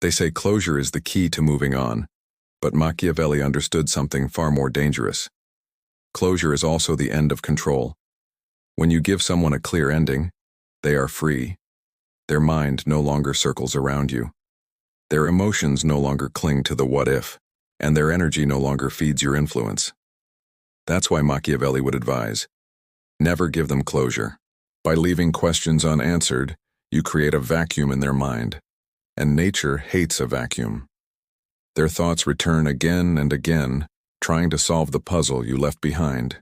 They say closure is the key to moving on, but Machiavelli understood something far more dangerous. Closure is also the end of control. When you give someone a clear ending, they are free. Their mind no longer circles around you. Their emotions no longer cling to the what if, and their energy no longer feeds your influence. That's why Machiavelli would advise, never give them closure. By leaving questions unanswered, you create a vacuum in their mind, and nature hates a vacuum. Their thoughts return again and again, trying to solve the puzzle you left behind.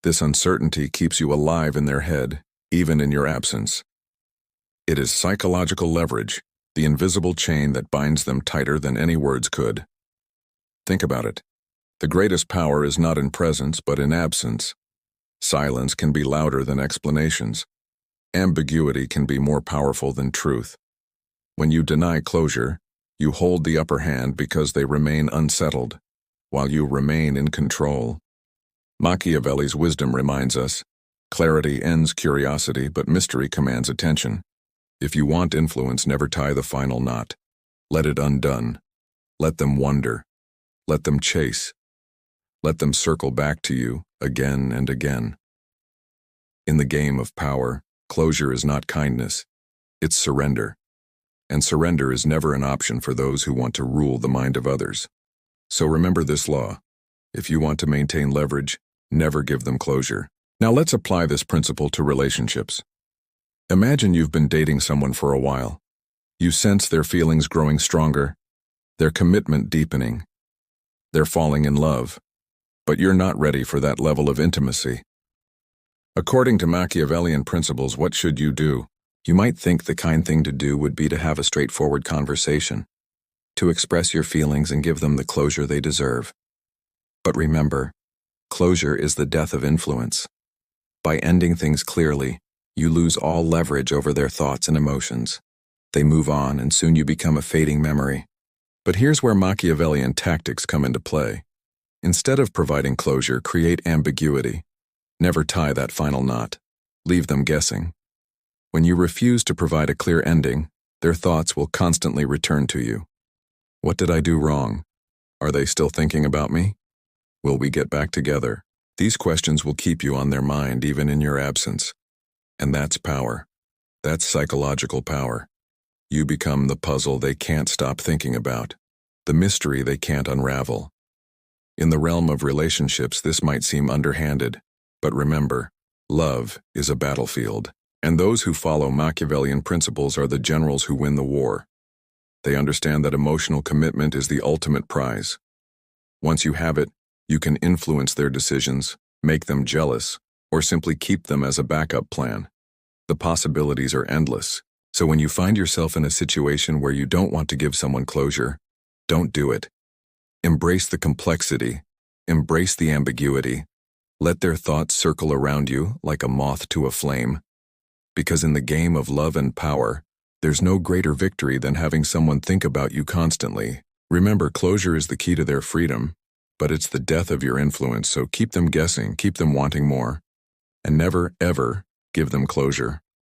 This uncertainty keeps you alive in their head, even in your absence. It is psychological leverage, the invisible chain that binds them tighter than any words could. Think about it. The greatest power is not in presence, but in absence. Silence can be louder than explanations. Ambiguity can be more powerful than truth. When you deny closure, you hold the upper hand because they remain unsettled, while you remain in control. Machiavelli's wisdom reminds us, clarity ends curiosity, but mystery commands attention. If you want influence, never tie the final knot. Let it undone. Let them wonder. Let them chase. Let them circle back to you again and again. In the game of power, closure is not kindness. It's surrender. And surrender is never an option for those who want to rule the mind of others. So remember this law. If you want to maintain leverage, never give them closure. Now let's apply this principle to relationships. Imagine you've been dating someone for a while. You sense their feelings growing stronger, their commitment deepening. They're falling in love, but you're not ready for that level of intimacy. According to Machiavellian principles, what should you do? You might think the kind thing to do would be to have a straightforward conversation, to express your feelings and give them the closure they deserve. But remember, closure is the death of influence. By ending things clearly, you lose all leverage over their thoughts and emotions. They move on, and soon you become a fading memory. But here's where Machiavellian tactics come into play. Instead of providing closure, create ambiguity. Never tie that final knot. Leave them guessing. When you refuse to provide a clear ending, their thoughts will constantly return to you. What did I do wrong? Are they still thinking about me? Will we get back together? These questions will keep you on their mind even in your absence. And that's power. That's psychological power. You become the puzzle they can't stop thinking about, the mystery they can't unravel. In the realm of relationships, this might seem underhanded, but remember, love is a battlefield, and those who follow Machiavellian principles are the generals who win the war. They understand that emotional commitment is the ultimate prize. Once you have it, you can influence their decisions, make them jealous, or simply keep them as a backup plan. The possibilities are endless, so when you find yourself in a situation where you don't want to give someone closure, don't do it. Embrace the complexity, embrace the ambiguity, let their thoughts circle around you like a moth to a flame. Because in the game of love and power, there's no greater victory than having someone think about you constantly. Remember, closure is the key to their freedom, but it's the death of your influence, so keep them guessing, keep them wanting more, and never, ever give them closure.